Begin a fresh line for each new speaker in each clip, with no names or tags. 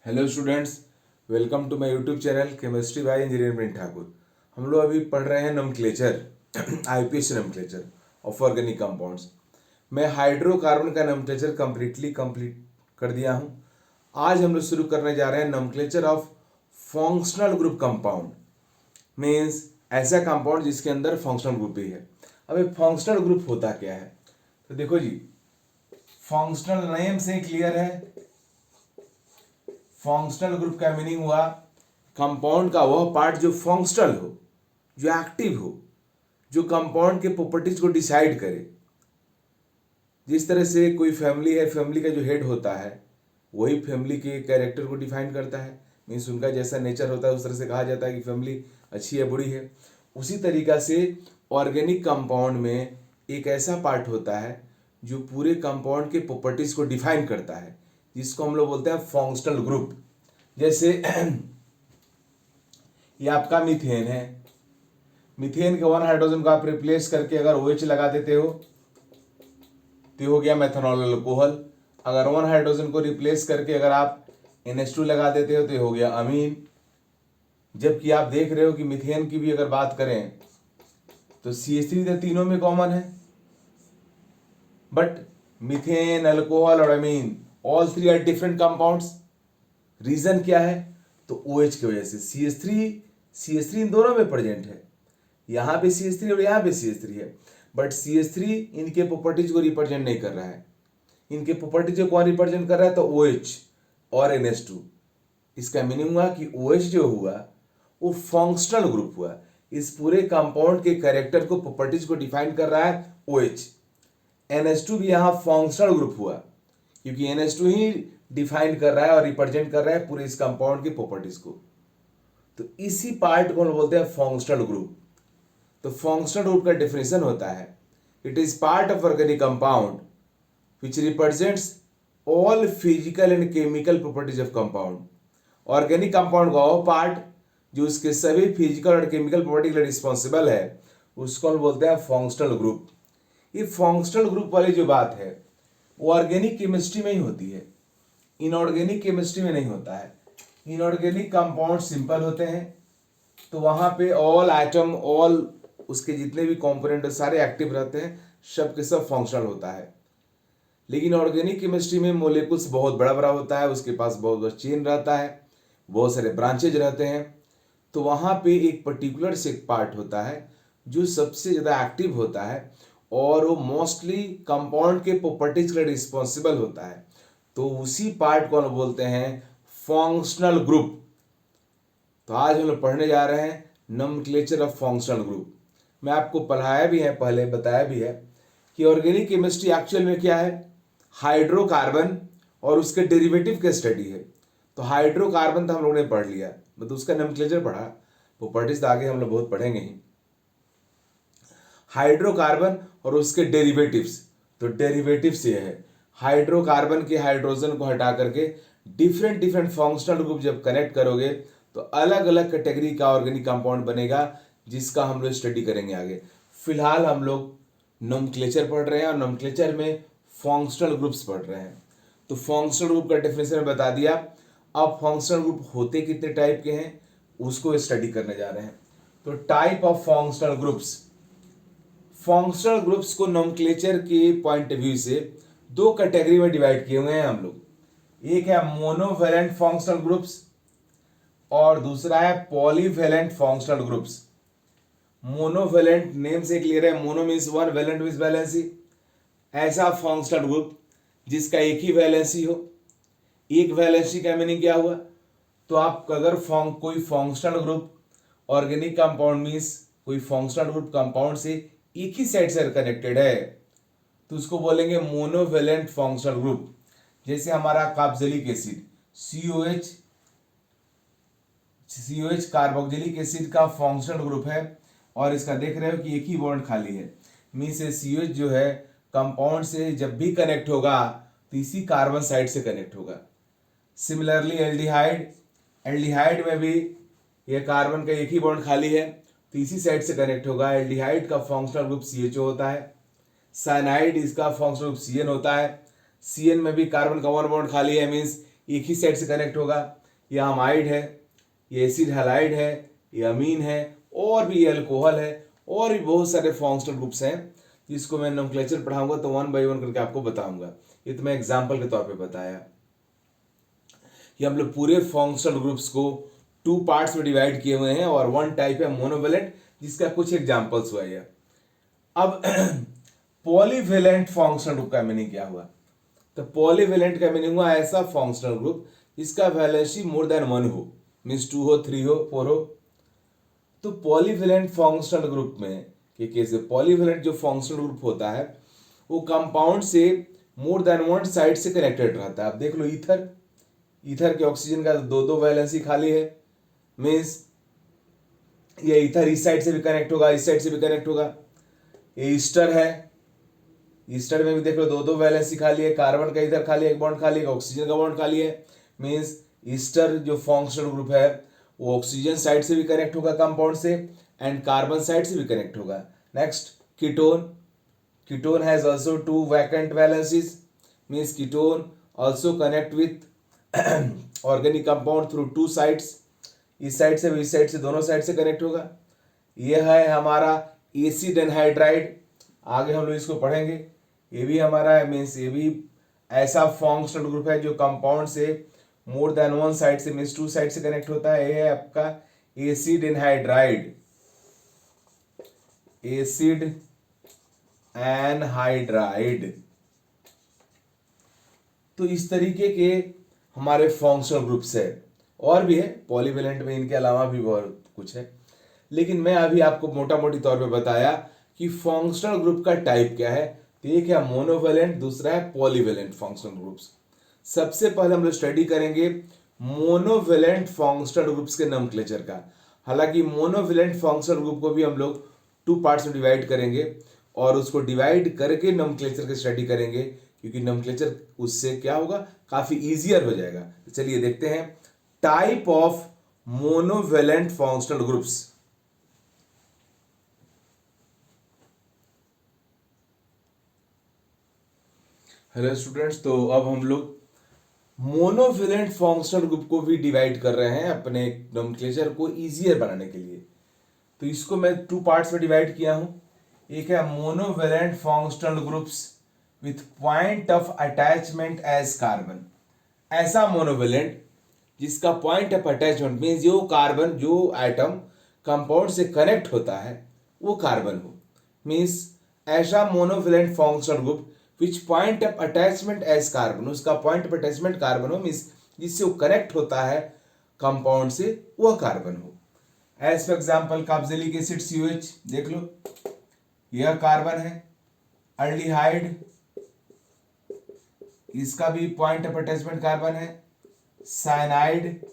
Hello students, welcome to my YouTube channel chemistry by engineer Prince Thakur. हम लोग अभी पढ़ रहे हैं nomenclature IPS nomenclature of organic compounds. मैं हाइड्रोकार्बन का नोमेनक्लेचर कंप्लीट कर दिया हूं। आज हम लोग शुरू करने जा रहे हैं nomenclature of functional group compound. Means ऐसा कंपाउंड जिसके अंदर फंक्शनल ग्रुप भी है। अब एक फंक्शनल ग्रुप होता क्या है, तो देखो जी, फंक्शनल नेम से क्लियर है। फंक्शनल ग्रुप का मीनिंग हुआ कंपाउंड का वह पार्ट जो फंक्शनल हो, जो एक्टिव हो, जो कंपाउंड के प्रॉपर्टीज को डिसाइड करे। जिस तरह से कोई फैमिली है, फैमिली का जो हेड होता है वही फैमिली के कैरेक्टर को डिफाइन करता है। मीन्स उनका जैसा नेचर होता है उस तरह से कहा जाता है कि फैमिली अच्छी है बुरी है। उसी तरीका से ऑर्गेनिक कंपाउंड में एक ऐसा पार्ट होता है जो पूरे कंपाउंड के प्रॉपर्टीज को डिफाइन करता है, जिसको हम लोग बोलते हैं फंक्शनल ग्रुप। जैसे ये आपका मीथेन है। मीथेन के वन हाइड्रोजन को आप रिप्लेस करके अगर OH लगा देते हो तो हो गया मेथनॉल अल्कोहल। अगर वन हाइड्रोजन को रिप्लेस करके अगर आप NH2 लगा देते हो तो हो गया अमीन। जबकि आप देख रहे हो कि मीथेन की भी अगर बात करें तो CH3 तो तीनों में कॉमन है, बट मीथेन, अल्कोहल और amine all three are different compounds. Reason क्या है? तो OH की वजह से। CH3 इन दोनों में प्रेजेंट है, यहां पे CH3 और यहां पे CH3 है, बट CH3 इनके प्रॉपर्टीज को रिप्रेजेंट नहीं कर रहा है। इनके प्रॉपर्टीज को कौन रिप्रेजेंट कर रहा है? तो OH और NH2। इसका मीनिंग हुआ कि OH जो हुआ वो फंक्शनल ग्रुप हुआ। इस पूरे कंपाउंड के कैरेक्टर को, प्रॉपर्टीज को डिफाइन कर रहा है OH। NH2 भी यहां फंक्शनल ग्रुप हुआ क्योंकि NH2 ही डिफाइन कर रहा है और रिप्रेजेंट कर रहा है पूरे इस कंपाउंड की प्रॉपर्टीज को। तो इसी पार्ट को हम बोलते हैं फंक्शनल ग्रुप। तो फंक्शनल ग्रुप का डेफिनेशन होता है, it is part of organic compound which represents all physical and chemical properties of compound. Organic compound का वो पार्ट जो उसके सभी फिजिकल और केमिकल प्रॉपर्टी के लिए रिस्पॉन्सिबल है, उसको हम बोलते हैं फंक्शनल ग्रुप। ये फंक्शनल ग्रुप वाली जो बात है वो ऑर्गेनिक केमिस्ट्री में ही होती है, इनऑर्गेनिक केमिस्ट्री में नहीं होता है। इनऑर्गेनिक कंपाउंड सिंपल होते हैं, तो वहां पे ऑल एटम, ऑल उसके जितने भी कंपोनेंट सारे एक्टिव रहते हैं, सब के सब फंक्शनल होता है। लेकिन ऑर्गेनिक केमिस्ट्री में मोलिकुल्स बहुत बड़ा बड़ा होता है, उसके पास बहुत बड़ा चेन रहता है, बहुत सारे ब्रांचेज रहते हैं। तो वहां पे एक पर्टिकुलर से पार्ट होता है जो सबसे ज़्यादा एक्टिव होता है और वो मोस्टली कंपाउंड के प्रॉपर्टीज के लिए रिस्पॉन्सिबल होता है। तो उसी पार्ट को हम बोलते हैं फंक्शनल ग्रुप। तो आज हम लोग पढ़ने जा रहे हैं नोमेनक्लेचर ऑफ फंक्शनल ग्रुप। मैं आपको पढ़ाया भी है, पहले बताया भी है कि ऑर्गेनिक केमिस्ट्री एक्चुअल में क्या है, हाइड्रोकार्बन और उसके डेरिवेटिव के स्टडी है। तो हाइड्रोकार्बन तो हम लोगों ने पढ़ लिया, मतलब उसका नोमेनक्लेचर पढ़ा, प्रॉपर्टीज तो आगे हम लोग बहुत पढ़ेंगे ही। हाइड्रोकार्बन और उसके डेरिवेटिव्स, तो डेरिवेटिव्स ये है, हाइड्रोकार्बन के हाइड्रोजन को हटा करके डिफरेंट डिफरेंट फंक्शनल ग्रुप जब कनेक्ट करोगे तो अलग अलग कैटेगरी का ऑर्गेनिक कंपाउंड बनेगा, जिसका हम लोग स्टडी करेंगे आगे। फिलहाल हम लोग नोमेनक्लेचर पढ़ रहे हैं और नोमेनक्लेचर में फंक्शनल ग्रुप्स पढ़ रहे हैं। तो फंक्शनल ग्रुप का डेफिनेशन में बता दिया। अब फंक्शनल ग्रुप होते कितने टाइप के हैं उसको स्टडी करने जा रहे हैं। तो type of functional groups, functional groups को नोमेनक्लेचर के पॉइंट ऑफ व्यू से दो कैटेगरी में डिवाइड किए हुए हैं हम लोग। एक है मोनोवैलेंट फंक्शनल ग्रुप्स और दूसरा है polyvalent functional groups. Monovalent name से क्लियर है, mono means one, valent means valency. ऐसा फंक्शनल ग्रुप जिसका एक ही वैलेंसी हो। एक वैलेंसी का मीनिंग क्या हुआ? तो आप अगर कोई functional group organic compound means कोई फंक्शनल ग्रुप कंपाउंड से एक ही साइड से कनेक्टेड है तो उसको बोलेंगे मोनोवैलेंट फंक्शनल ग्रुप। जैसे हमारा carboxylic acid COH carboxylic acid का फंक्शनल ग्रुप है और इसका देख रहे हो कि एक ही बॉन्ड खाली है। मीन्स COH जो है कंपाउंड से जब भी कनेक्ट होगा तो इसी कार्बन साइड से कनेक्ट होगा। सिमिलरली एल्डिहाइड में भी ये कार्बन का एक ही बॉन्ड खाली है तो इसी साइड से कनेक्ट होगा। एल्डिहाइड का फंक्शनल ग्रुप CHO होता है। साइनाइड इसका फंक्शनल ग्रुप CN होता है। CN में भी कार्बन का वन बॉन्ड खाली है, मीन्स एक ही साइड से कनेक्ट होगा। ये अमाइड है, ये एसिड हैलाइड है, ये अमीन है, और भी ये अल्कोहल है, और भी बहुत सारे फंक्शनल ग्रुप्स हैं जिसको मैं नोमेनक्लेचर पढ़ाऊंगा तो वन बाय वन करके आपको बताऊंगा। ये तो मैं एग्जाम्पल के तौर पे बताया। ये हम लोग पूरे फंक्शनल ग्रुप्स को 2 पार्ट्स में डिवाइड किए हुए हैं, और 1 टाइप है मोनोवेलेंट, जिसका कुछ एग्जाम्पल्स हुआ है। अब पॉलीवेलेंट फंक्शनल ग्रुप का मीनिंग क्या हुआ? तो पॉलीवेलेंट का मीनिंग हुआ ऐसा फंक्शनल ग्रुप जिसका वैलेंसी मोर देन 1 हो, मीन्स 2 हो, 3 हो, 4 हो। तो पॉलीवेलेंट फंक्शनल ग्रुप में के केस में पॉलीवेलेंट जो फंक्शनल ग्रुप होता है वो कंपाउंड से मोर देन 1 साइड से कनेक्टेड रहता है। आप देख लो, ईथर, ईथर के ऑक्सीजन का 2 वैलेंसी खाली है, मीन्स ये ईथर इस साइड से भी कनेक्ट होगा, इस साइड से भी कनेक्ट होगा। ये ईस्टर है, ईस्टर में भी देख लो 2 वैलेंसी खाली है, कार्बन का इधर खाली है, एक बॉन्ड खाली है, ऑक्सीजन का बॉन्ड खाली है। मीन्स ईस्टर जो फंक्शनल ग्रुप है वो ऑक्सीजन साइड से भी कनेक्ट होगा कंपाउंड से, एंड कार्बन साइड से भी कनेक्ट होगा। Next ketone, ketone has also 2 vacant valencies, means ketone also connect with organic compound through 2 sides, इस साइड से भी इस साइड से, दोनों साइड से कनेक्ट होगा। यह है हमारा एसिड एनहाइड्राइड, आगे हम लोग इसको पढ़ेंगे। ये भी हमारा है, मीन्स ये भी ऐसा फंक्शनल ग्रुप है जो कंपाउंड से मोर देन 1 साइड से, मीन्स 2 साइड से कनेक्ट होता है। ये है आपका एसिड एनहाइड्राइड, एसिड एनहाइड्राइड। तो इस तरीके के हमारे फंक्शनल ग्रुप्स है, और भी है पॉलीवेलेंट में, इनके अलावा भी बहुत कुछ है, लेकिन मैं अभी आपको मोटा मोटी तौर पे बताया कि फंक्शनल ग्रुप का टाइप क्या है। तो एक है मोनोवेलेंट, दूसरा है पॉलीवेलेंट फंक्शनल ग्रुप्स। सबसे पहले हम लोग स्टडी करेंगे मोनोवेलेंट फंक्शनल ग्रुप्स के नोमेनक्लेचर का। हालांकि मोनोवेलेंट फंक्शनल ग्रुप को भी हम लोग 2 पार्ट्स में डिवाइड करेंगे, और उसको डिवाइड करके नोमेनक्लेचर की स्टडी करेंगे, क्योंकि नोमेनक्लेचर उससे क्या होगा, काफी इजियर हो जाएगा। तो चलिए देखते हैं type of monovalent functional groups. Hello students, तो अब हम लोग मोनोवेलेंट फंक्शनल ग्रुप को भी डिवाइड कर रहे हैं अपने नोमेनक्लेचर को इजियर बनाने के लिए। तो इसको मैं 2 पार्ट्स में डिवाइड किया हूं। एक है monovalent functional groups with point of attachment as carbon, ऐसा मोनोवेलेंट जिसका पॉइंट ऑफ अटैचमेंट मीन्स जो कार्बन, जो एटम कंपाउंड से कनेक्ट होता है वो कार्बन हो, मीन्स ऐसा monovalent functional group which point of attachment as carbon, उसका पॉइंट ऑफ अटैचमेंट कार्बन हो, मीन्स जिससे वो कनेक्ट होता है कंपाउंड से वह कार्बन हो। As for example carboxylic acid COH देख लो, यह कार्बन है। अल्डिहाइड, इसका भी पॉइंट ऑफ अटैचमेंट कार्बन है। साइनाइड,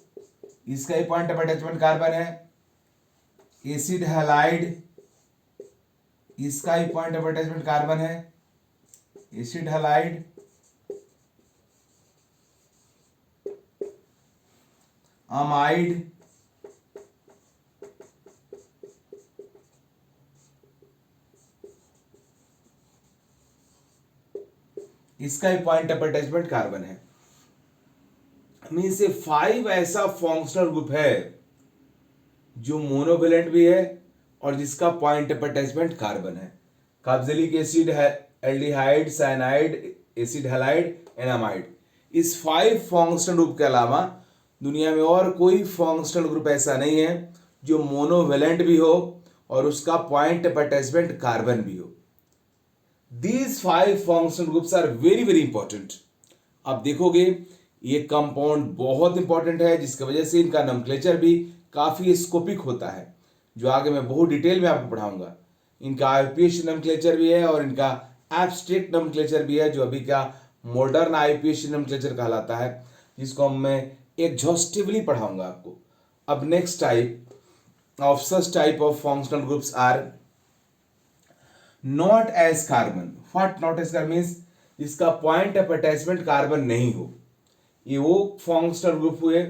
इसका ही पॉइंट ऑफ अटैचमेंट कार्बन है। एसिड हैलाइड, इसका ही पॉइंट ऑफ अटैचमेंट कार्बन है। एसिड हैलाइड, अमाइड, इसका ही पॉइंट ऑफ अटैचमेंट कार्बन है। मीन्स से 5 ऐसा फंक्शनल ग्रुप है जो मोनोवेलेंट भी है और जिसका पॉइंट ऑफ अटैचमेंट कार्बन है। कार्बोक्सिलिक एसिड है, aldehyde, cyanide, acid halide and amide. इस 5 फंक्शनल ग्रुप के अलावा दुनिया में और कोई फंक्शनल ग्रुप ऐसा नहीं है जो मोनोवेलेंट भी हो और उसका पॉइंट ऑफ अटैचमेंट कार्बन भी हो। These 5 functional groups are very very important। आप देखोगे ये कंपाउंड बहुत इंपॉर्टेंट है, जिसकी वजह से इनका नोमेनक्लेचर भी काफी स्कोपिक होता है, जो आगे मैं बहुत डिटेल में आपको पढ़ाऊंगा। इनका आईयूपीएसी नोमेनक्लेचर भी है और इनका एब्स्ट्रैक्ट नोमेनक्लेचर भी है, जो अभी का मॉडर्न आईयूपीएसी नोमेनक्लेचर कहलाता है, जिसको मैं एग्जॉस्टिवली पढ़ाऊंगा आपको। अब next type of such type of functional groups are not as carbon. What not as carbon means जिसका पॉइंट ऑफ अटैचमेंट कार्बन नहीं हो। ये वो फंक्शनल ग्रुप हुए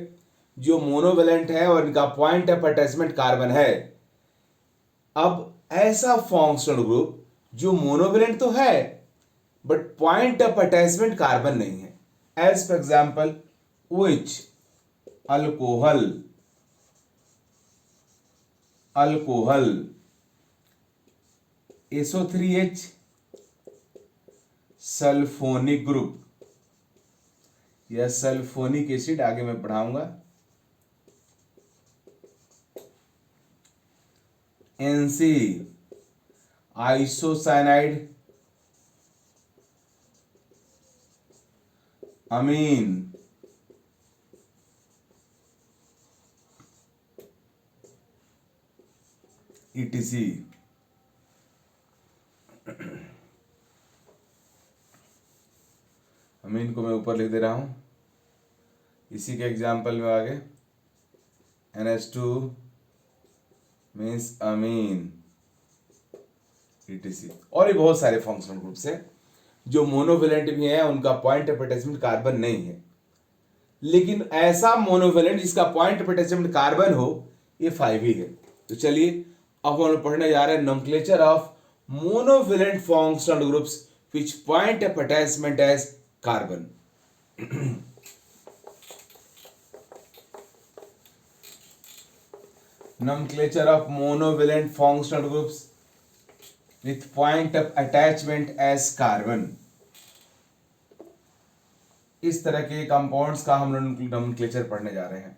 जो मोनोवेलेंट है और इनका पॉइंट ऑफ अटैचमेंट कार्बन है। अब ऐसा फंक्शनल ग्रुप जो मोनोवेलेंट तो है but point of attachment carbon नहीं है, as for example OH alcohol, alcohol, SO3H sulphonic group या सल्फोनिक एसिड, आगे मैं पढ़ाऊंगा। NC isocyanide amine, ETC। Amine को मैं ऊपर लिख दे रहा हूं, इसी के एग्जाम्पल में आगे NH2 मीन्स अमीन, ETC। और ये बहुत सारे फंक्शनल ग्रुप्स हैं जो मोनोवेलेंट भी हैं, उनका पॉइंट ऑफ अटैचमेंट कार्बन नहीं है, लेकिन ऐसा मोनोवेलेंट जिसका पॉइंट ऑफ अटैचमेंट कार्बन हो, ये 5 ही है। तो चलिए अब हम लोग पढ़ने जा रहे हैं nomenclature of monovalent functional groups which point of attachment as carbon. nomenclature of monovalent functional groups with point of attachment as carbon। इस तरह के कंपाउंड्स का हम लोग nomenclature पढ़ने जा रहे हैं।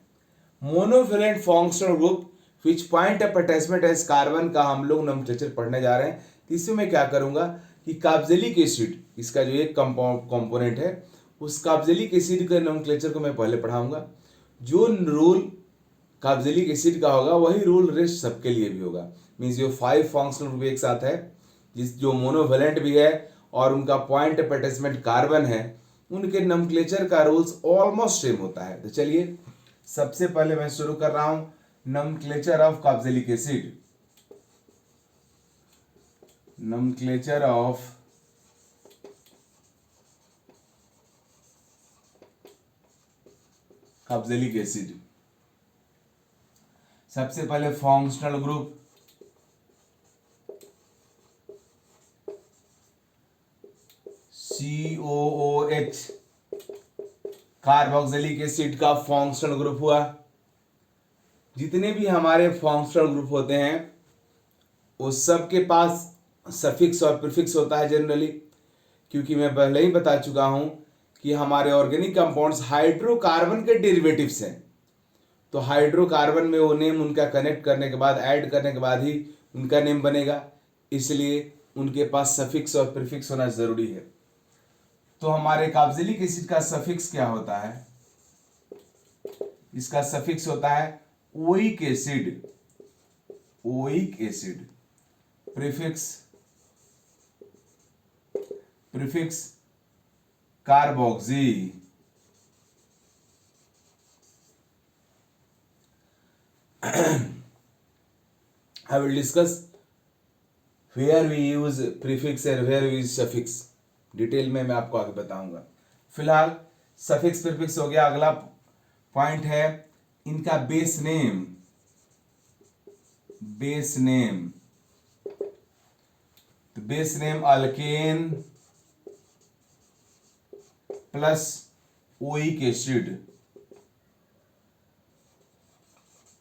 Monovalent functional group which point of attachment as carbon का हम लोग nomenclature पढ़ने जा रहे हैं। तो इसमें मैं क्या करूंगा कि कार्बोक्सिलिक एसिड, इसका जो एक कंपोनेंट है, उस कार्बोक्सिलिक एसिड के nomenclature को मैं पहले पढ़ाऊंगा। जो रूल कार्बोक्सिलिक एसिड का होगा वही रूल रेस्ट सबके लिए भी होगा। मीन्स जो 5 फंक्शनल ग्रुप एक साथ है, जो मोनोवेलेंट भी है और उनका पॉइंट ऑफ अटैचमेंट कार्बन है, उनके नोमेनक्लेचर का रूल्स ऑलमोस्ट सेम होता है। तो चलिए सबसे पहले मैं शुरू कर रहा हूं nomenclature of carboxylic acid. Nomenclature of carboxylic acid. सबसे पहले functional group COOH carboxylic acid का फंक्शनल ग्रुप हुआ। जितने भी हमारे फंक्शनल ग्रुप होते हैं उस सब के पास सफिक्स और प्रीफिक्स होता है जनरली, क्योंकि मैं पहले ही बता चुका हूं कि हमारे ऑर्गेनिक कंपाउंड्स हाइड्रोकार्बन के डेरिवेटिव्स हैं। तो हाइड्रोकार्बन में वो नेम उनका कनेक्ट करने के बाद, ऐड करने के बाद ही उनका नेम बनेगा, इसलिए उनके पास सफिक्स और प्रीफिक्स होना जरूरी है। तो हमारे कार्बोक्सिलिक एसिड का सफिक्स क्या होता है? इसका सफिक्स होता है oic acid, oic acid. Prefix, prefix carboxy. I will discuss where we use prefix and where we use suffix। Detail में मैं आपको आगे बताऊंगा। फिलहाल सफिक्स प्रीफिक्स हो गया। अगला पॉइंट है इनका बेस नेम, बेस नेम। तो base name alkane plus oic acid,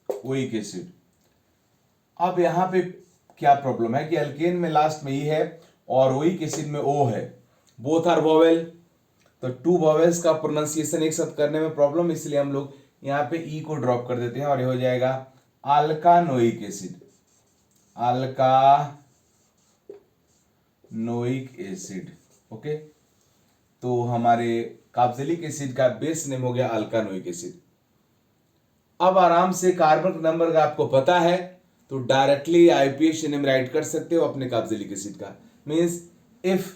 oic acid. अब यहां पे क्या प्रॉब्लम है कि अल्केन में लास्ट में ई है और ओइक एसिड में ओ है, बोथ आर वोवेल। तो 2 वोवेल्स का प्रोनाउंसिएशन एक साथ करने में प्रॉब्लम, इसलिए हम लोग यहां पे ई को ड्रॉप कर देते हैं और ये हो जाएगा अल्कानोइक एसिड, अल्कानोइक एसिड। ओके, तो हमारे कार्बोक्सिलिक एसिड का बेस नेम हो गया अल्कानोइक एसिड। अब आराम से कार्बन नंबर का आपको पता है तो डायरेक्टली आईपीएच नेम राइट कर सकते हो अपने कार्बोक्सिलिक एसिड का। Means if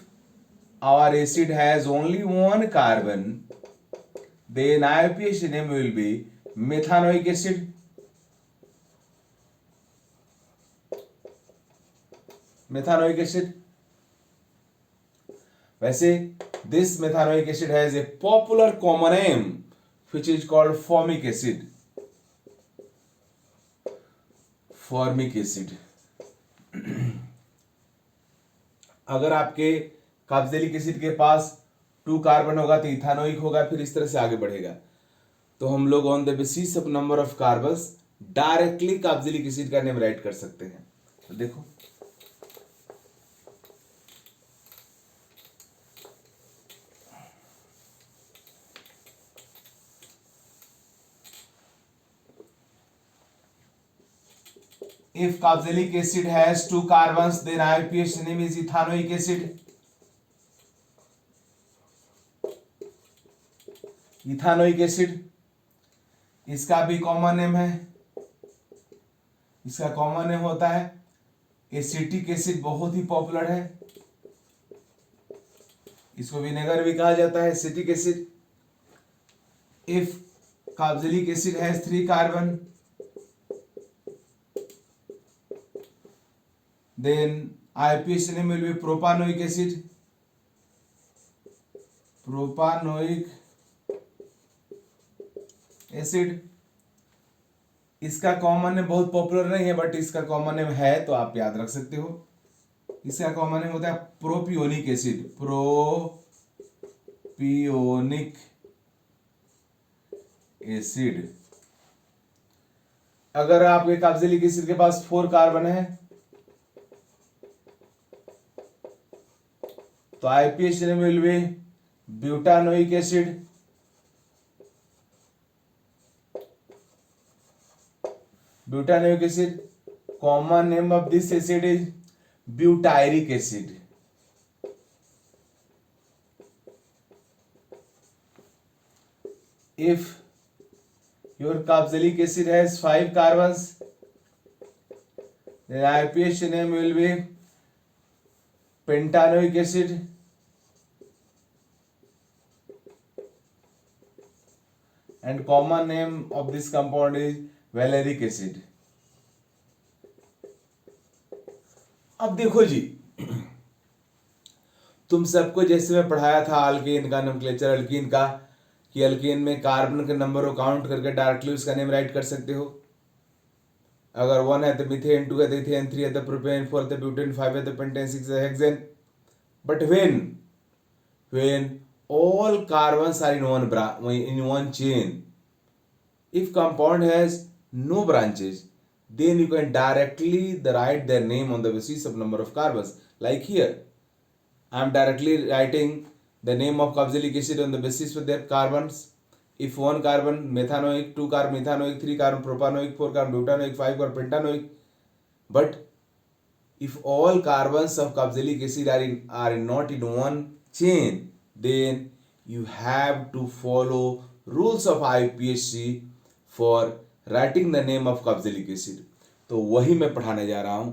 our acid has only 1 carbon then IUPAC name will be methanoic acid. Methanoic acid. वैसे this methanoic acid has a popular common name which is called formic acid, formic acid. अगर आपके carboxylic acid के पास 2 carbon होगा तो ethanoic होगा, फिर इस तरह से आगे बढ़ेगा। तो हम लोग on the basis of number of carbons directly carboxylic acid का नेम राइट कर सकते हैं। तो देखो if carboxylic acid has 2 carbons then IUPAC name is ethanoic acid। Ethanoic acid इसका भी कॉमन नेम है, इसका कॉमन नेम होता है एसिटिक एसिड, बहुत ही पॉपुलर है, इसको विनेगर भी कहा जाता है acetic acid. If carboxylic acid has 3 carbon then IUPAC name will be propanoic acid। Propanoic acid इसका कॉमन नेम बहुत पॉपुलर नहीं है बट इसका कॉमन नेम है तो आप याद रख सकते हो। इसका कॉमन नेम होता है प्रोपियोनिक एसिड। Propionic acid. अगर आपके कार्बोक्सिलिक एसिड के पास 4 कार्बन है तो IUPAC name will be butanoic acid. Butanoic acid common name of this acid is butyric acid. if your carboxylic acid has 5 carbons then IUPAC name will be pentanoic acid। and common name of this compound is valeric acid। अब देखो जी तुम सबको जैसे मैं पढ़ाया था alkane का nomenclature alkyne का कि अल्केन में कार्बन के नंबर को काउंट करके डायरेक्टली उसका नेम राइट कर सकते हो। अगर 1 है तो मीथेन, 2 है तो इथेन, 3 है तो प्रोपेन, 4 है तो ब्यूटेन, 5 है तो पेंटेन, 6 है hexane. But when all carbons are in one chain, if compound has no branches then you can directly write their name on the basis of number of carbons। like here I am directly writing the name of carboxylic acid on the basis of their carbons। if 1 carbon methanoic, 2 carbon ethanoic, 3 carbon propanoic, 4 carbon butanoic, 5 carbon pentanoic। but if all carbons of carboxylic acid are not in one chain then you have to follow rules of IUPAC for writing the name of carboxylic acid। तो वही मैं पढ़ाने जा रहा हूं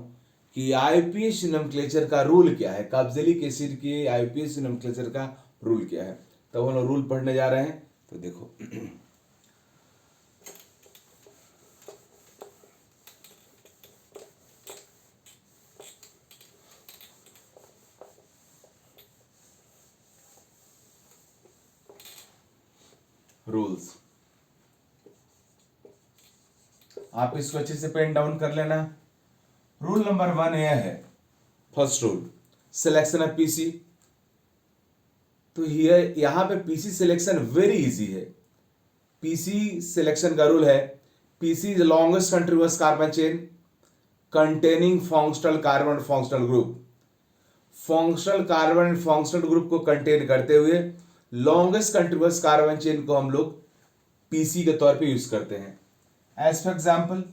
कि IUPAC nomenclature का rule क्या है, कार्बोक्सिलिक एसिड के IUPAC नोमेनक्लेचर का रूल क्या है। तो हम लोग रूल पढ़ने जा रहे हैं। तो देखो रूल्स आप इसको अच्छे से पेन डाउन कर लेना। रूल नंबर 1 यह है, first rule selection of PC. तो यहां पे पीसी सिलेक्शन वेरी इजी है। पीसी सिलेक्शन का रूल है PC is longest continuous carbon chain containing functional carbon functional group. Functional carbon and functional group को कंटेन करते हुए लॉन्गेस्ट कंटिन्यूअस कार्बन चेन को हम लोग पीसी के तौर पे यूज करते हैं। As for example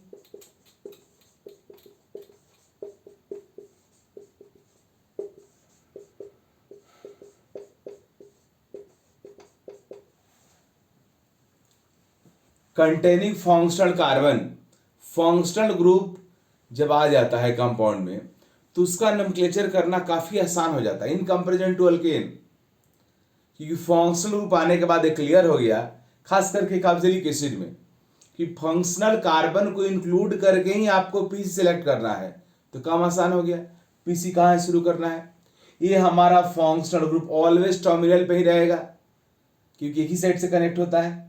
containing functional carbon, functional group जब आ जाता है कंपाउंड में तो उसका नोमेनक्लेचर करना काफी आसान हो जाता है इन कंपेरिजन टू अल्केन। क्योंकि फंक्शनल ग्रुप आने के बाद एक क्लियर हो गया खास करके कार्बोक्सिलिक एसिड में कि फंक्शनल कार्बन को इंक्लूड करके ही आपको पीसी सेलेक्ट करना है। तो काम आसान हो गया। पीसी कहाँ शुरू करना है, ये हमारा फंक्शनल ग्रुप ऑलवेज टर्मिनल पे ही रहेगा क्योंकि एक ही साइड से कनेक्ट होता है।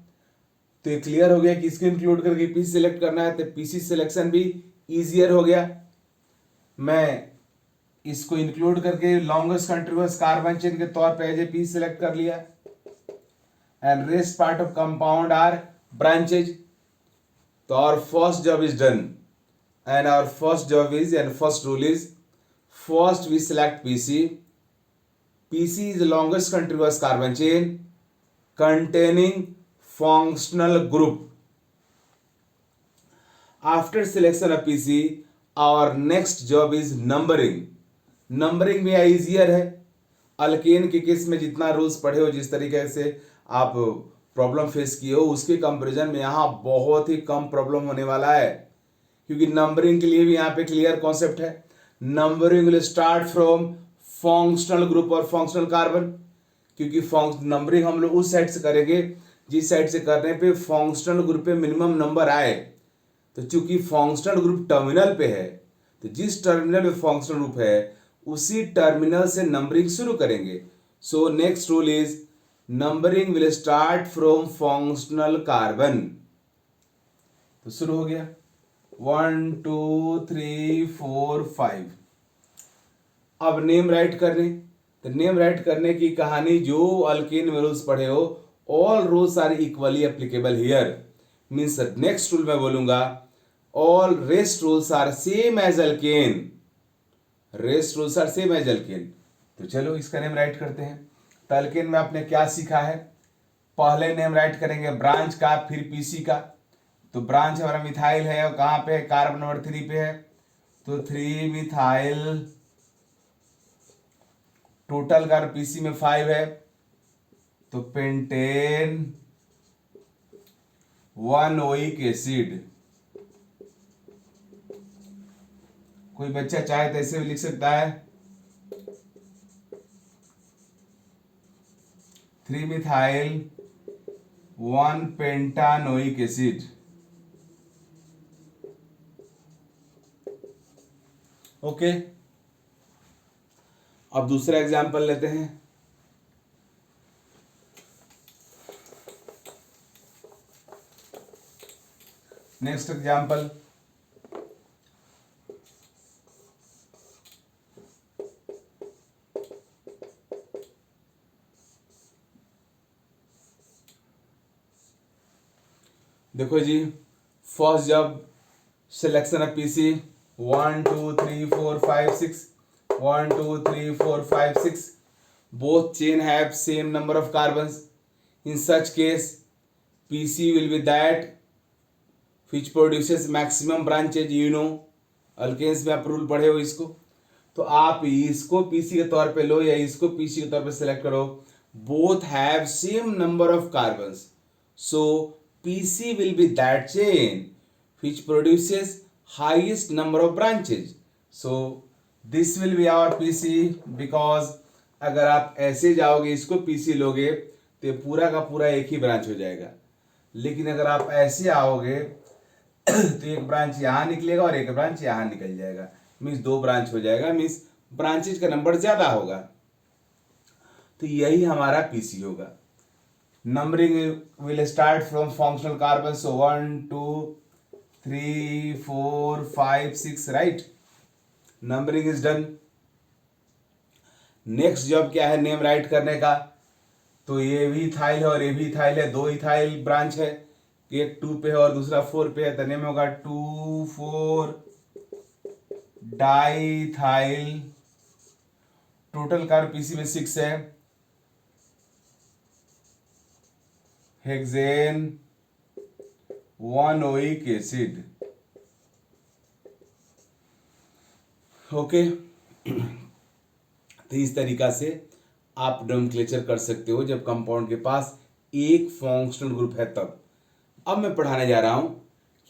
तो ये क्लियर हो गया कि इसको इंक्लूड करके पीसी सेलेक्ट करना है। तो पीसी सिलेक्शन भी इजियर हो गया। मैं इसको इंक्लूड करके लॉन्गेस्ट कंटिन्यूअस कार्बन चेन के तौर पे एज ए पीसी सेलेक्ट कर लिया। And rest part of compound are branches. तो our first job is done, and our first job is, and first rule is, first we select PC. PC is the longest contiguous carbon chain containing functional group. After selection of PC, our next job is numbering. Numbering में easier है. Alkane के case में जितना rules पढ़े हो, जिस तरीके से आप प्रॉब्लम फेस किए हो, उसके कंपैरिजन में यहाँ बहुत ही कम प्रॉब्लम होने वाला है, क्योंकि नंबरिंग के लिए भी यहाँ पे क्लियर कॉन्सेप्ट है. Numbering will start from functional group और फंक्शनल कार्बन, क्योंकि नंबरिंग हम लोग उस साइड से करेंगे जिस साइड से करने पे फंक्शनल ग्रुप पे मिनिमम नंबर आए. तो चूंकि फंक्शनल ग्रुप टर्मिनल पे है, तो जिस टर्मिनल पे फंक्शनल ग्रुप है उसी टर्मिनल से नंबरिंग शुरू करेंगे. So next rule is numbering will start from functional carbon. तो शुरू हो गया 1 2 3 4 5. अब नेम राइट करने. तो नेम राइट करने की कहानी जो अल्केन में रूल्स पढ़े हो, all rules are equally applicable here. Means next rule में बोलूंगा all rest rules are same as alkane. Rest rules are same as alkane. तो चलो इसका नेम राइट करते हैं. तो अल्केन में आपने क्या सीखा है? पहले नेम राइट करेंगे ब्रांच का, फिर पीसी का. तो ब्रांच हमारा मिथाइल है, और कहाँ पे है? कार्बन नंबर 3 पे है. तो 3 मिथाइल. टोटल कार्बन पीसी में 5 है, तो पेंटेन 1 ओइक एसिड. कोई बच्चा चाहे तो ऐसे भी लिख सकता है 3 मिथाइल 1 पेंटानोइक एसिड. ओके. अब दूसरा एग्जांपल लेते हैं. Next example. देखो जी, फर्स्ट जब selection of PC 1 2 3 4 5 6 1 2 3 4 5 6. both chain have same number of carbons. In such case PC will be that which produces maximum branches. you know alkanes में आप rule पढ़े हो इसको. तो आप इसको पीसी के तौर पे लो या इसको पीसी के तौर पे सिलेक्ट करो. Both have same number of carbons, so PC will be that chain which produces highest number of branches. So this will be our PC, because अगर आप ऐसे जाओगे इसको PC लोगे तो ये पूरा का पूरा एक ही ब्रांच हो जाएगा. लेकिन अगर आप ऐसे आओगे तो एक ब्रांच यहाँ निकलेगा और एक ब्रांच यहाँ निकल जाएगा. मीन्स 2 ब्रांच हो जाएगा. मीन्स ब्रांचेज का नंबर ज्यादा होगा. तो यही हमारा PC होगा. Numbering will start from functional carbon. So 1 2 3 4 5 6, right? Numbering is done. Next job क्या है? नेम राइट करने का. तो ये भी इथाइल है और ये भी इथाइल है. 2 इथाइल ब्रांच है, एक 2 पे है और दूसरा 4 पे है. तो नेम होगा 2 4 डाइथाइल. टोटल कार्बन पीसी में 6 है. Hexane 1 oic acid. ओके. तो इस तरीका से आप नोमेनक्लेचर कर सकते हो जब कंपाउंड के पास एक फंक्शनल ग्रुप है तब. अब मैं पढ़ाने जा रहा हूं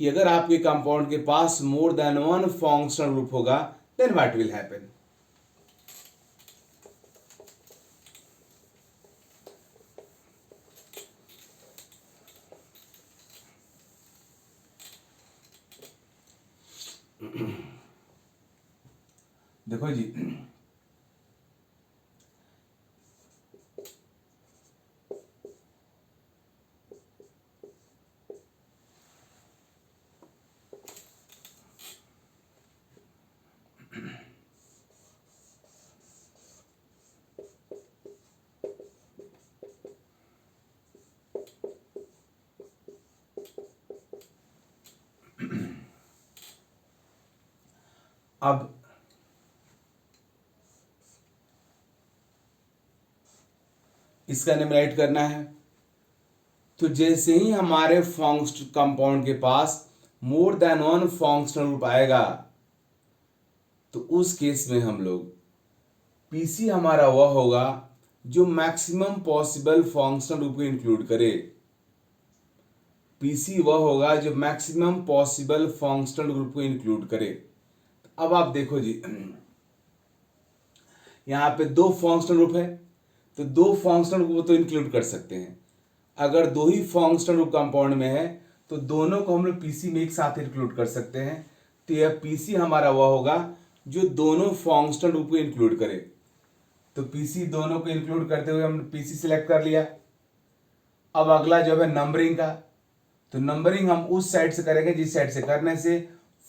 कि अगर आपके कंपाउंड के पास मोर देन 1 फंक्शनल ग्रुप होगा, देन व्हाट विल हैपन. देखो जी, अब इसका नेम राइट करना है। तो जैसे ही हमारे कंपाउंड के पास more than one functional group आएगा तो उस केस में हम लोग पीसी हमारा वह होगा जो मैक्सिमम पॉसिबल फंक्शनल ग्रुप को इंक्लूड करे। पीसी वह होगा जो मैक्सिमम पॉसिबल फंक्शनल ग्रुप को इंक्लूड करे। अब आप देखो जी, यहाँ पे दो फंक्शनल ग्रुप है तो दो फंक्शनल ग्रुप तो इंक्लूड कर सकते हैं। अगर दो ही फंक्शनल ग्रुप कंपाउंड में है तो दोनों को हम लोग पीसी में एक साथ इंक्लूड कर सकते हैं। तो यह पीसी हमारा वह होगा जो दोनों फंक्शनल ग्रुप को इंक्लूड करे। तो पीसी दोनों को इंक्लूड करते हुए हमने पीसी सिलेक्ट कर लिया। अब अगला जो है नंबरिंग का, तो नंबरिंग हम उस साइड से करेंगे जिस साइड से करने से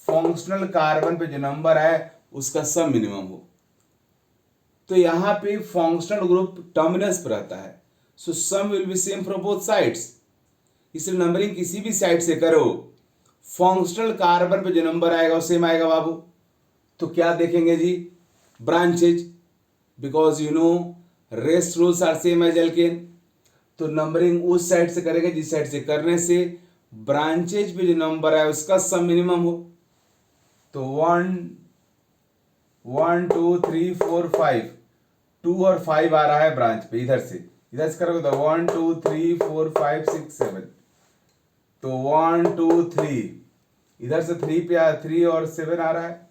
फंक्शनल कार्बन पे जो नंबर है उसका सब मिनिमम हो। तो यहाँ पे फंक्शनल ग्रुप टर्मिनस पर रहता है, so sum will be same for both sides. इसलिए नंबरिंग किसी भी साइड से करो, फंक्शनल कार्बन पे जो नंबर आएगा वो सेम आएगा बाबू। तो क्या देखेंगे जी, branches, because you know rest rules are same as alkane. तो नंबरिंग उस साइड से करेंगे जिस साइड से करने से ब्रांचेज पे जो नंबर है उसका सब मिनिमम हो। तो 1 1 2 3 4 5, 2 और 5 आ रहा है ब्रांच पे। इधर से करोगे तो 1 2 3 4 5 6 7, तो 1 2 3, इधर से 3 पे 3 और 7 आ रहा है।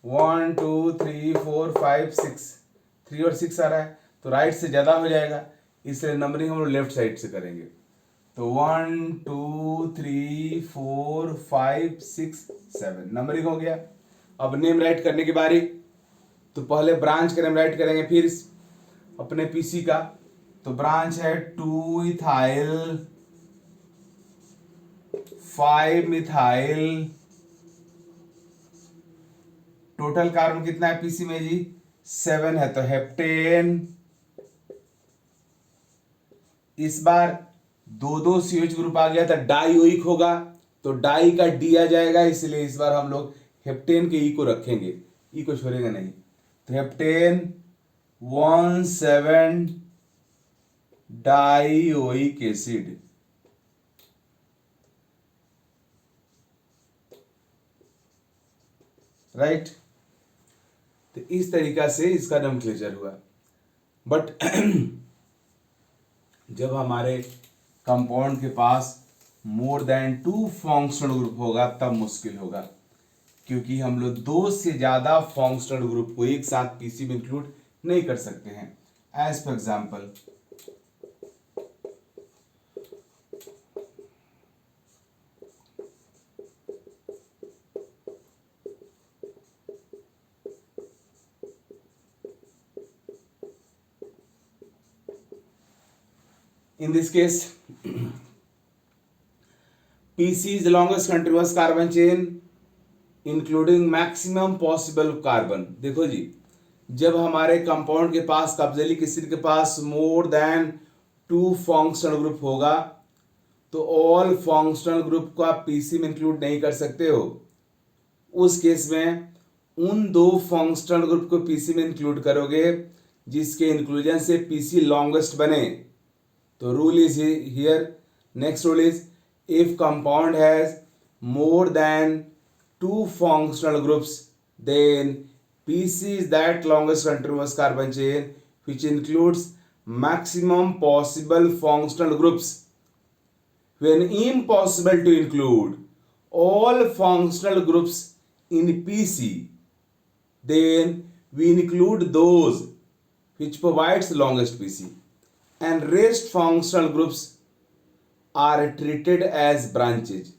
1 2 3 4 5 6, 3 और 6 आ रहा है, तो राइट से ज्यादा हो जाएगा, इसलिए नंबरिंग हम लोग लेफ्ट साइड से करेंगे। तो 1 2 3 4 5 6 7 नंबरिंग हो गया। अब नेम राइट करने की बारी। तो पहले ब्रांच का नेम राइट करेंगे फिर अपने पीसी का। तो ब्रांच है 2 इथाइल 5 मिथाइल। टोटल कार्बन कितना है पीसी में जी, 7 है, तो हेप्टेन। इस बार दो दो सीएच ग्रुप आ गया था, डाइओइक होगा तो डाई का डी आ जाएगा, इसलिए इस बार हम लोग हेप्टेन के ई को रखेंगे, ई को छोड़ेंगे नहीं। तो हेप्टेन 1,7 डाइओइक एसिड। राइट, तो इस तरीका से इसका नोमेनक्लेचर हुआ। बट जब हमारे कंपाउंड के पास मोर देन 2 फंक्शनल ग्रुप होगा तब मुश्किल होगा, क्योंकि हम लोग 2 से ज्यादा फंक्शनल ग्रुप को एक साथ पीसी में इंक्लूड नहीं कर सकते हैं। As for example in this case PC is the longest continuous carbon chain including maximum possible carbon। देखो जी, जब हमारे कंपाउंड के पास कब्जेलिक एसिड के पास मोर देन 2 फंक्शनल ग्रुप होगा तो ऑल फंक्शनल ग्रुप को आप पीसी में इंक्लूड नहीं कर सकते हो। उस केस में उन 2 फंक्शनल ग्रुप को पीसी में इंक्लूड करोगे जिसके इंक्लूजन से पीसी लॉन्गेस्ट बने। तो rule is here, next rule is if compound has more than 2 functional groups then PC is that longest continuous carbon chain which includes maximum possible functional groups। When impossible to include all functional groups in PC then we include those which provides longest PC and rest functional groups are treated as branches।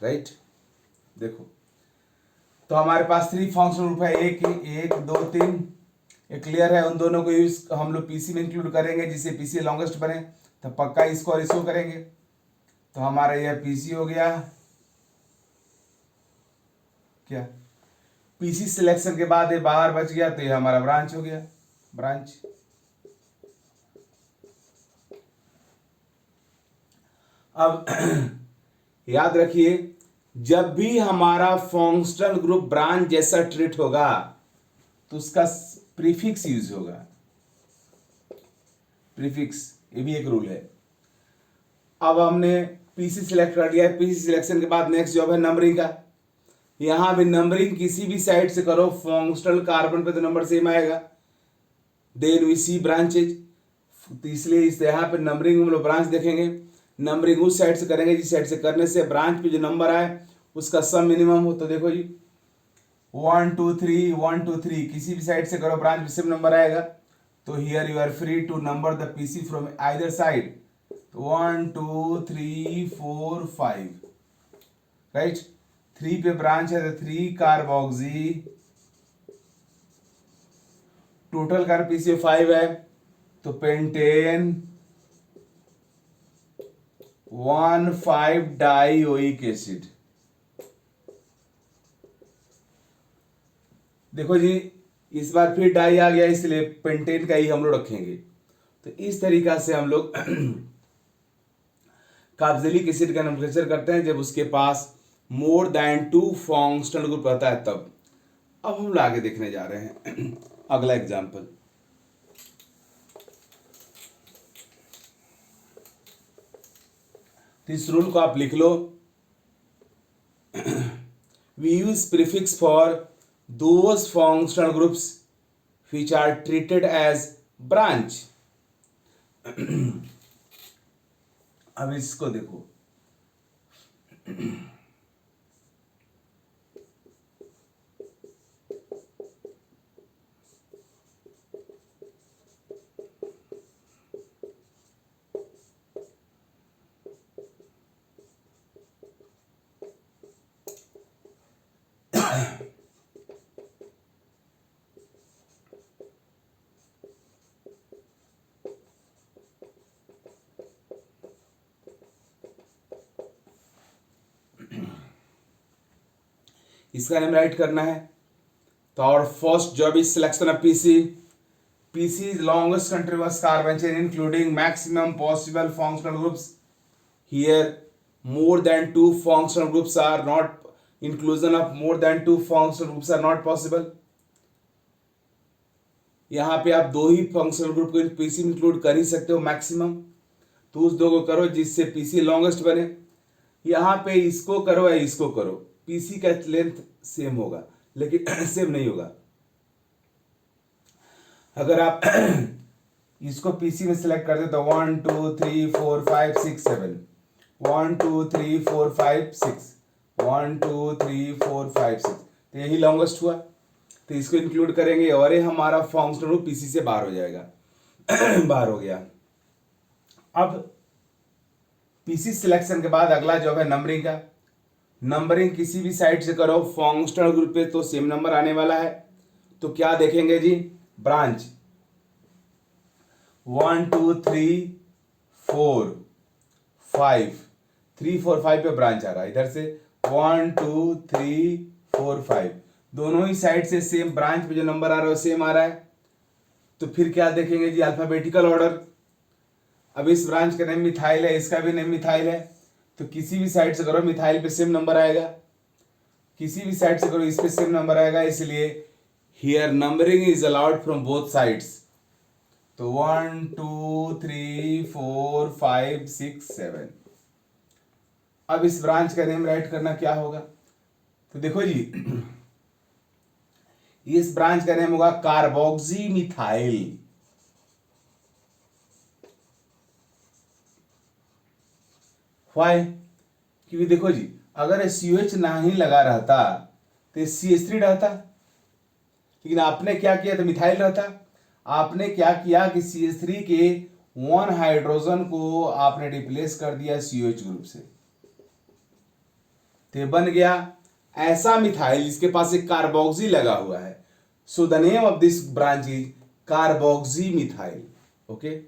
right, देखो तो हमारे पास 3 functional group है, 1 2 3। ये clear है, उन दोनों को use हम लोग पीसी में इंक्लूड करेंगे जिससे पीसी लॉन्गेस्ट बने, तो पक्का इसको और इसको करेंगे। तो हमारा यह पीसी हो गया। क्या पीसी सिलेक्शन के बाद ये बाहर बच गया तो ये हमारा ब्रांच हो गया, ब्रांच। अब याद रखिए जब भी हमारा फंक्शनल ग्रुप ब्रांच जैसा ट्रीट होगा तो उसका प्रीफिक्स यूज होगा। प्रीफिक्स, ये भी एक रूल है। अब हमने पीसी सिलेक्ट कर लिया है। पीसी सिलेक्शन के बाद नेक्स्ट जॉब है नंबरिंग का। यहां भी नंबरिंग किसी भी साइड से करो, फंक्शनल कार्बन पे तो नंबर सेम आएगा। देन वी सी ब्रांचेज, तो इसलिए इस यहाँ पे नंबरिंग हम लोग ब्रांच देखेंगे। नंबरिंग उस साइड से करेंगे जिस साइड से करने से ब्रांच पे जो नंबर आए उसका सम मिनिमम हो। तो देखो जी 1 2 3 1 2 3 किसी भी साइड से करो ब्रांच पे सेम नंबर आएगा। तो here you are free to number the PC from either side. 1 2 3 4 5, right. 3 पे ब्रांच है तो 3 कार्बोक्सी, टोटल कार पीसी 5 है तो पेंटेन 1,5 डाइओइक एसिड। देखो जी इस बार फिर डाई आ गया इसलिए पेंटेन का ही हम लोग रखेंगे। तो इस तरीका से हम लोग कार्बोक्सिलिक एसिड का नोमेंक्लेचर करते हैं जब उसके पास मोर देन 2 फंक्शनल ग्रुप रहता है तब। अब हम लोग आगे देखने जा रहे हैं अगला एग्जांपल। तो इस रूल को आप लिख लो। We use prefix for those functional groups which are treated as branch। अब इसको देखो, इसका नेम राइट करना है। तो our first job is selection of PC. PC is longest continuous carbon chain including maximum possible functional groups. Here more than 2 functional groups are not, inclusion of more than 2 functional groups are not possible। यहाँ पे आप 2 ही functional group को PC में include कर ही सकते हो maximum. तो उस 2 को करो जिससे पीसी लॉन्गेस्ट बने। यहाँ पे इसको करो या इसको करो, पीसी का लेंथ सेम होगा लेकिन सेम नहीं होगा। अगर आप इसको पीसी में सिलेक्ट कर दे तो 1 2 3 4 5 6 7, 1 2 3 4 5 6, 1 2 3 4 5 6, तो यही लॉन्गेस्ट हुआ। तो इसको इंक्लूड करेंगे और ये हमारा फंक्शनल ग्रुप पीसी से बाहर हो जाएगा। बाहर हो गया। अब पीसी सिलेक्शन के बाद अगला जॉब है नंबरिंग का। नंबरिंग किसी भी साइड से करो फंक्शनल ग्रुप पे तो सेम नंबर आने वाला है। तो क्या देखेंगे जी, ब्रांच 1 2 3 4 5, 3 4 5 पे ब्रांच आ रहा है। इधर से 1 2 3 4 5 दोनों ही साइड से सेम ब्रांच पे जो नंबर आ रहा है वो सेम आ रहा है। तो फिर क्या देखेंगे जी, अल्फाबेटिकल ऑर्डर। अब इस ब्रांच का नेम मिथाइल है, इसका भी नेम मिथाइल है। तो किसी भी साइड से करो मिथाइल पे सेम नंबर आएगा, किसी भी साइड से करो इस पे सेम नंबर आएगा। इसलिए here numbering is allowed from both sides. तो 1 2 3 4 5 6 7। अब इस ब्रांच का नेम राइट करना क्या होगा, तो देखो जी इस ब्रांच का नेम होगा कार्बोक्सी मिथाइल। वाई, क्योंकि देखो जी अगर COH नहीं लगा रहता तो CH3 रहता, लेकिन आपने क्या किया तो मिथाइल रहता। आपने क्या किया कि CH3 के 1 हाइड्रोजन को आपने रिप्लेस कर दिया COH ग्रुप से, तो बन गया ऐसा मिथाइल जिसके पास एक कार्बोक्सी लगा हुआ है। So the name of this branch is carboxy methyl. Okay,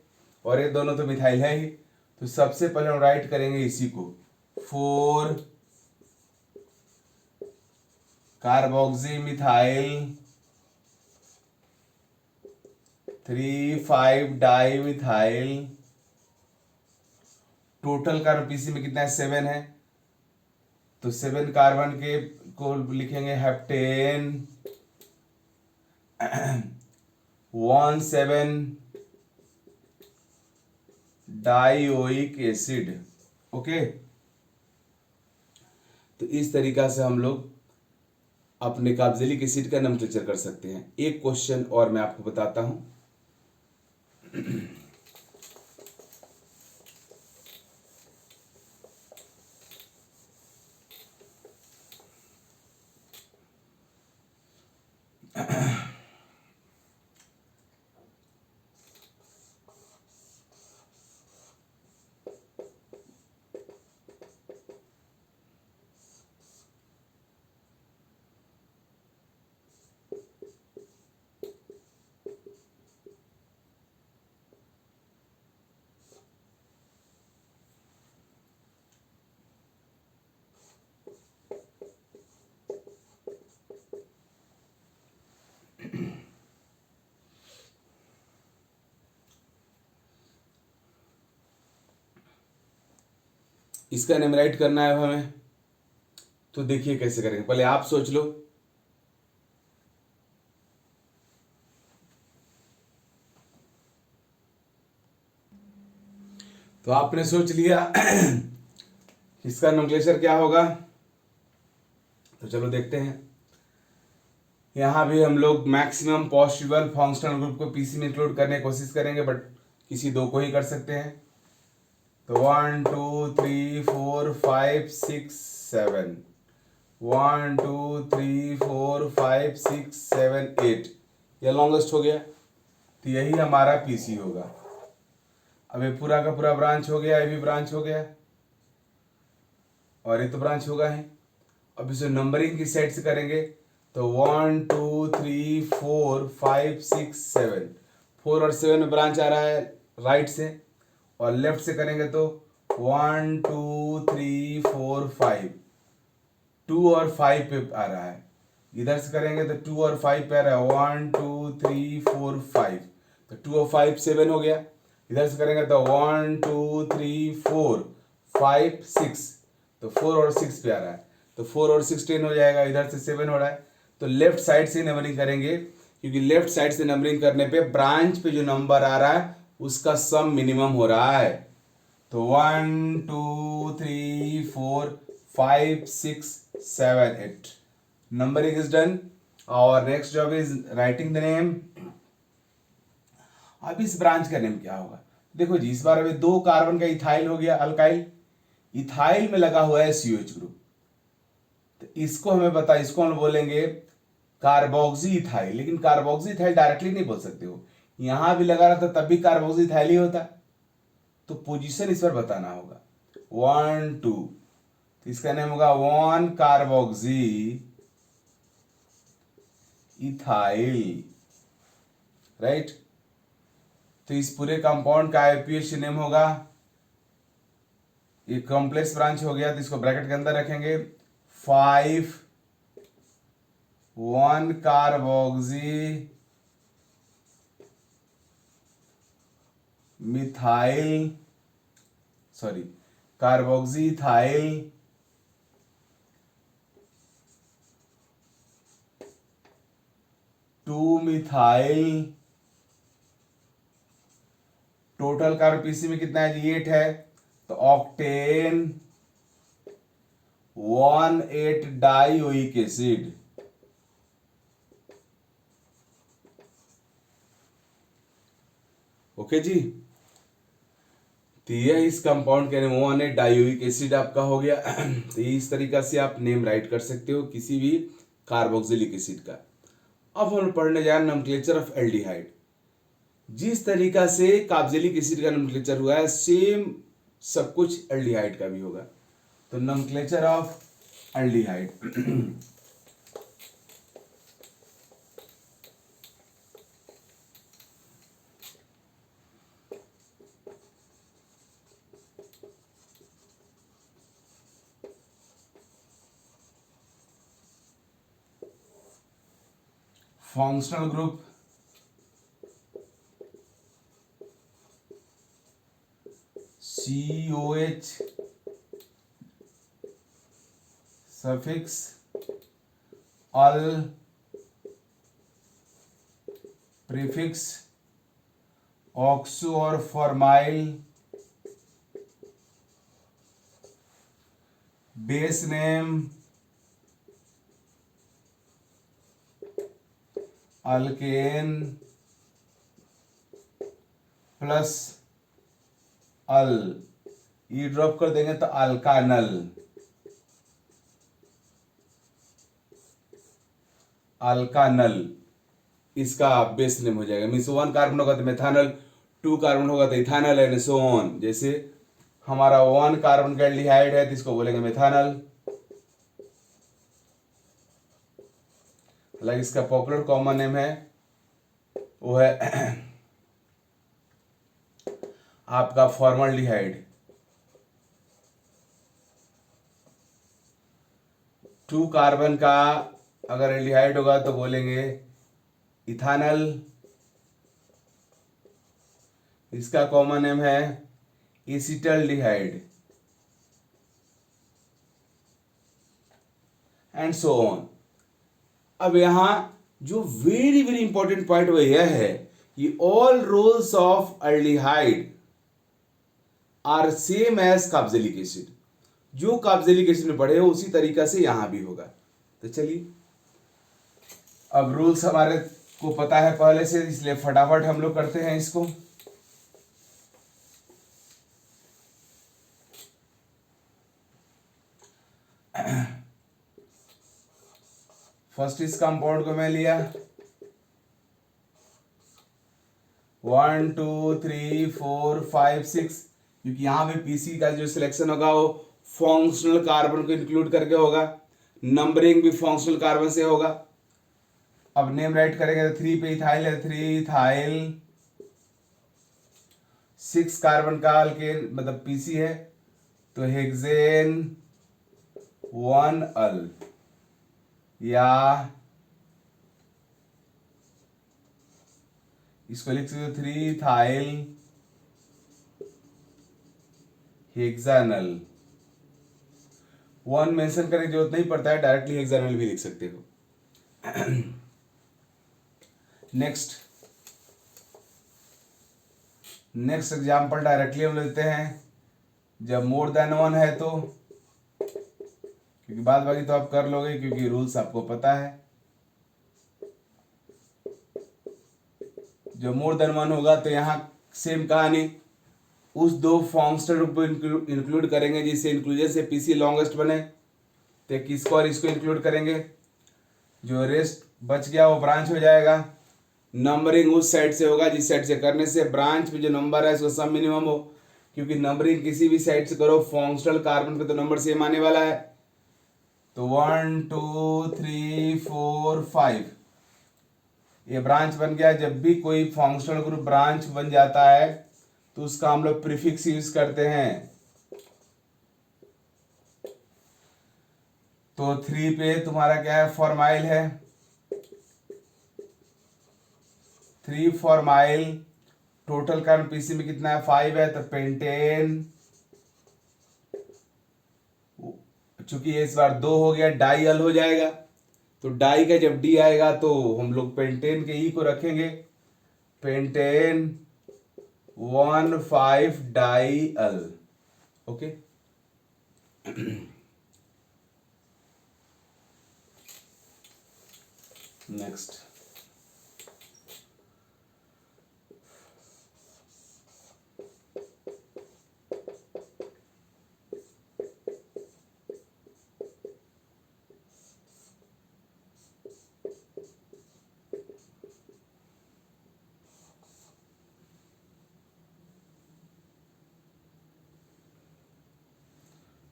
और ये दोनों तो मिथाइल है ही। तो सबसे पहले हम राइट करेंगे इसी को 4 carboxy methyl 3 5 di methyl. Total carbon PC में कितना है, 7 है। तो 7 कार्बन के को लिखेंगे हेप्टेन, 1,7 डाइओइक एसिड। ओके, तो इस तरीका से हम लोग अपने कार्बोक्सिलिक एसिड का नोमेनक्लेचर कर सकते हैं। एक क्वेश्चन और मैं आपको बताता हूं। इसका नेम राइट करना है हमें, तो देखिए कैसे करेंगे। पहले आप सोच लो। तो आपने सोच लिया इसका नोमेनक्लेचर क्या होगा, तो चलो देखते हैं। यहाँ भी हम लोग मैक्सिमम पॉसिबल फंक्शनल ग्रुप को पीसी में इंक्लूड करने की कोशिश करेंगे, बट किसी दो को ही कर सकते हैं। तो 1 2 3 4 5 6 7, 1 2 3 4 5 6 7 8, यह लॉन्गेस्ट हो गया। तो यही हमारा पीसी होगा। अब ये पूरा का पूरा ब्रांच हो गया, ये भी ब्रांच हो गया, और ये तो ब्रांच होगा ही। अब इसे नंबरिंग की साइड से करेंगे, तो 1 2 3 4 5 6 7, 4 और 7 में ब्रांच आ रहा है राइट से, और लेफ्ट से करेंगे तो 1 2 3 4 5, 2 और 5 पे आ रहा है। इधर से करेंगे तो 2 और 5 पे आ रहा है, 1 2 3 4 5, तो 2 और 5 7 हो गया। इधर से करेंगे तो 1 2 3 4 5 6, तो 4 और 6 पे आ रहा है, तो 4 और 6 10 हो जाएगा। इधर से 7 हो रहा है, तो लेफ्ट साइड से नंबरिंग करेंगे, क्योंकि लेफ्ट साइड से नंबरिंग करने पे ब्रांच पे जो नंबर आ रहा है उसका सम मिनिमम हो रहा है। तो 1 2 3 4 5 6 7 8, नंबरिंग इज डन। और next job is writing the name. अब इस ब्रांच का नेम क्या होगा? देखो जी, इस बार अभी 2 कार्बन का इथाइल हो गया, अल्काइल। इथाइल में लगा हुआ है COH ग्रुप, तो इसको हमें पता, इसको हम बोलेंगे कार्बोक्सी इथाइल। लेकिन कार्बोक्सी इथाइल डायरेक्टली नहीं बोल सकते हो, यहां भी लगा रहा था तब भी कार्बोक्सी इथाइल ही होता, तो पोजीशन इस पर बताना होगा। 1 2, तो इसका नाम होगा 1 कार्बोक्सी इथाइल, राइट। तो इस पूरे कंपाउंड का IUPAC नेम होगा, ये कॉम्प्लेक्स ब्रांच हो गया, तो इसको ब्रैकेट के अंदर रखेंगे 5 1 carboxy methyl, sorry carboxyethyl 2 methyl. Total carb पीसी में कितना है जी? 8 है, तो ऑक्टेन 1 8 डाइओइक एसिड। ओके जी, तो यह इस कंपाउंड के नेम 1 8 डाइओइक एसिड आपका हो गया। तो इस तरीका से आप नेम राइट कर सकते हो किसी भी कार्बोक्सिलिक एसिड का। अब हम पढ़ने जा रहे हैं नोमेनक्लेचर ऑफ एल्डिहाइड। जिस तरीका से कार्बोक्सिलिक एसिड का नोमेनक्लेचर हुआ है, सेम सब कुछ एल्डिहाइड का भी होगा। तो nomenclature of aldehyde. Functional group, COH suffix al, prefix oxo और formyl, base name alkane plus al, E drop कर देंगे तो अल्कानल, अल्कानल इसका बेस नेम हो जाएगा। मीन्स 1 कार्बन होगा तो मेथानल, 2 कार्बन होगा तो इथानल एंड सो ऑन। जैसे हमारा 1 कार्बन का एल्डिहाइड है तो इसको बोलेंगे मेथानल। हालांकि इसका पॉपुलर कॉमन नेम है वो है आपका फॉर्मल्डिहाइड। 2 कार्बन का अगर एल्डिहाइड होगा तो बोलेंगे इथानल। इसका कॉमन नेम है एसिटल्डिहाइड एंड सो ऑन। अब यहां जो वेरी वेरी इंपॉर्टेंट पॉइंट वो यह है कि all rules of aldehyde are same as carboxylic acid. जो कार्बोक्सिलिक एसिड में पढ़े हो उसी तरीका से यहां भी होगा। तो चलिए अब रूल्स हमारे को पता है पहले से, इसलिए फटाफट हम लोग करते हैं इसको। फर्स्ट इस कंपाउंड को मैं लिया 1 2 3 4 5 6, क्योंकि यहां पे पीसी का जो सिलेक्शन होगा वो फंक्शनल कार्बन को इंक्लूड करके होगा, नंबरिंग भी फंक्शनल कार्बन से होगा। अब नेम राइट करेंगे तो 3 पे इथाइल है, 3 इथाइल, 6 कार्बन का अल्केन मतलब पीसी है तो हेक्सेन 1 अल, या इसको लिख सकते हो 3 इथाइल हेक्सानल। 1 मेंशन करने की जरूरत नहीं पड़ता है, डायरेक्टली हेक्सानल भी लिख सकते हो। नेक्स्ट एग्जाम्पल डायरेक्टली हम लेते हैं जब मोर देन 1 है तो, क्योंकि बाद बाकी तो आप कर लोगे क्योंकि रूल्स आपको पता है। जब मोर देन 1 होगा तो यहाँ सेम कहानी, उस 2 फंक्शनल को इंक्लूड करेंगे जिससे इंक्लूजन से पीसी लॉन्गेस्ट बने, तो किसको और इसको इंक्लूड करेंगे, जो रेस्ट बच गया वो ब्रांच हो जाएगा। नंबरिंग उस साइड से होगा जिस साइड से करने से ब्रांच में जो नंबर है उसका सब मिनिमम हो, क्योंकि नंबरिंग किसी भी साइड से करो फंक्शनल कार्बन पे तो नंबर सेम आने वाला है। तो 1 2 3 4 5 ये ब्रांच बन गया। जब भी कोई फंक्शनल ग्रुप ब्रांच बन जाता है तो उसका हम लोग प्रीफिक्स यूज करते हैं। तो 3 पे तुम्हारा क्या है, फॉर्माइल है, 3 फॉर्माइल। टोटल कार्बन पीसी में कितना है, 5 है, तो पेंटेन, चूंकि ये इस बार 2 हो गया डाई अल हो जाएगा, तो डाई का जब डी आएगा तो हम लोग पेंटेन के ई को रखेंगे, पेंटेन 1,5 डाई अल। ओके नेक्स्ट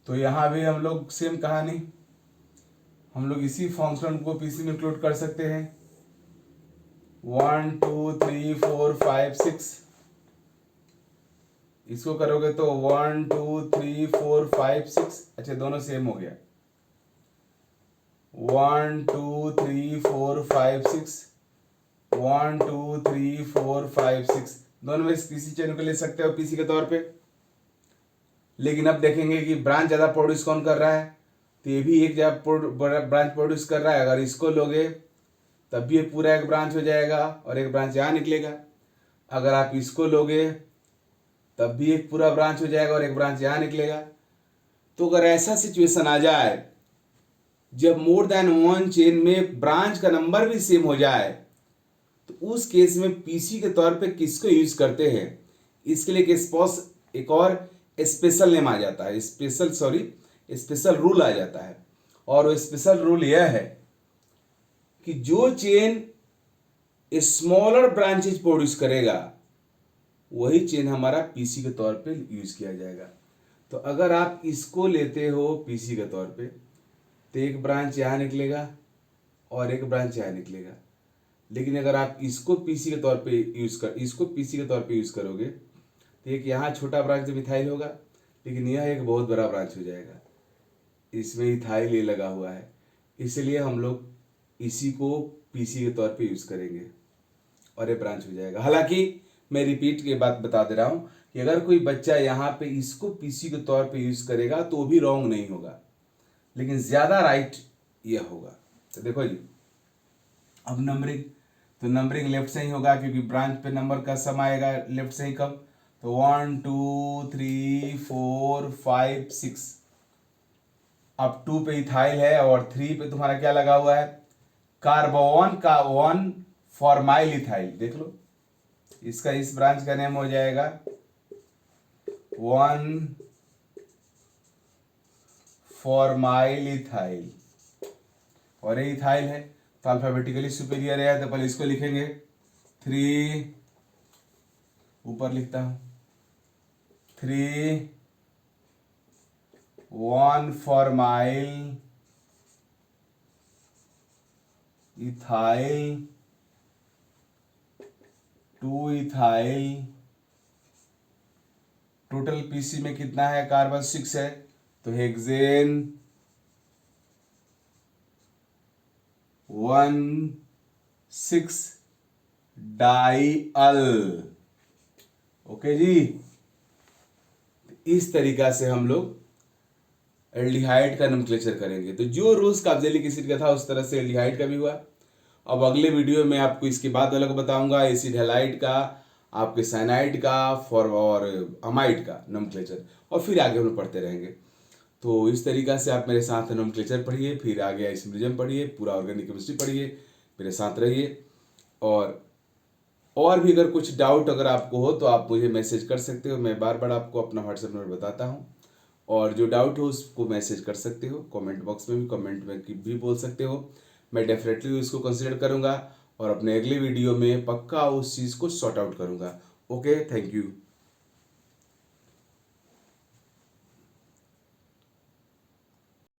तो यहां भी हम लोग सेम कहानी, हम लोग इसी फंक्शन को पीसी में इंक्लूड कर सकते हैं। 1 2 3 4 5 6 इसको करोगे तो 1 2 3 4 5 6, अच्छा दोनों सेम हो गया, 1 2 3 4 5 6 1 2 3 4 5 6 दोनों में किसी चेन को ले सकते हो पीसी के तौर पे। लेकिन अब देखेंगे कि ब्रांच ज्यादा प्रोड्यूस कौन कर रहा है, तो ये भी एक जगह ब्रांच प्रोड्यूस कर रहा है। अगर इसको लोगे तब भी ये पूरा एक ब्रांच हो जाएगा और एक ब्रांच यहाँ निकलेगा। अगर आप इसको लोगे तब भी एक पूरा ब्रांच हो जाएगा और एक ब्रांच यहाँ निकलेगा। तो अगर ऐसा सिचुएशन आ जाए जब मोर देन वन चेन में ब्रांच का नंबर भी सेम हो जाए, तो उस केस में पीसी के तौर पे किसको यूज करते हैं, इसके लिए एक और स्पेशल नेम आ जाता है, स्पेशल रूल आ जाता है। और वो स्पेशल रूल यह है कि जो चेन स्मॉलर ब्रांचेज प्रोड्यूस करेगा वही चेन हमारा पीसी के तौर पे यूज किया जाएगा। तो अगर आप इसको लेते हो पीसी के तौर पे तो एक ब्रांच यहाँ निकलेगा और एक ब्रांच यहाँ निकलेगा। लेकिन अगर आप इसको पीसी के तौर पे यूज करोगे तो एक यहाँ छोटा ब्रांच मिथाइल होगा, लेकिन यह एक बहुत बड़ा ब्रांच हो जाएगा। इसमें इथाइल ये लगा हुआ है, इसलिए हम लोग इसी को पीसी के तौर पे यूज करेंगे और ये ब्रांच हो जाएगा। हालांकि मैं रिपीट के बात बता दे रहा हूँ कि अगर कोई बच्चा यहाँ पे इसको पीसी के तौर पे यूज करेगा तो वो भी रॉन्ग नहीं होगा, लेकिन ज्यादा राइट यह होगा। तो देखो जी, अब नंबरिंग लेफ्ट से ही होगा क्योंकि ब्रांच पे नंबर का सम आएगा लेफ्ट से ही। कब? तो 1 2 3 4 5 6। अब 2 पे इथाइल है और 3 पे तुम्हारा क्या लगा हुआ है, कार्बोन का 1 फॉर्माइल इथाइल। देख लो, इसका इस ब्रांच का नेम हो जाएगा 1 फॉर्माइल इथाइल और ये इथाइल है तो अल्फाबेटिकली सुपीरियर है, तो पहले इसको लिखेंगे 3, ऊपर लिखता हूं 3 1 formyl ethyl 2 ethyl. Total PC में कितना है, कार्बन 6 है, तो हेक्सेन 1,6 डाइअल। ओके जी, इस तरीका से हम लोग एल्डिहाइड का नोमेनक्लेचर करेंगे। तो जो रूल्स कार्बोक्सिलिक एसिड का था उस तरह से एल्डिहाइड का भी हुआ। अब अगले वीडियो में आपको इसके बाद अलग बताऊंगा एसिड हैलाइड का, आपके साइनाइड का और अमाइड का नोमेनक्लेचर, और फिर आगे हम लोग पढ़ते रहेंगे। तो इस तरीका से आप मेरे साथ नोमेनक्लेचर पढ़िए, फिर आगे आइसोमरिज्म पढ़िए, पूरा ऑर्गेनिक केमिस्ट्री पढ़िए, मेरे साथ रहिए। और भी अगर कुछ डाउट अगर आपको हो तो आप मुझे मैसेज कर सकते हो। मैं बार बार आपको अपना व्हाट्सएप नंबर बताता हूँ, और जो डाउट हो उसको मैसेज कर सकते हो, कमेंट बॉक्स में भी कमेंट में भी बोल सकते हो। मैं डेफिनेटली उसको कंसिडर करूँगा और अपने अगले वीडियो में पक्का उस चीज़ को सॉर्ट आउट करूँगा। Okay, thank you.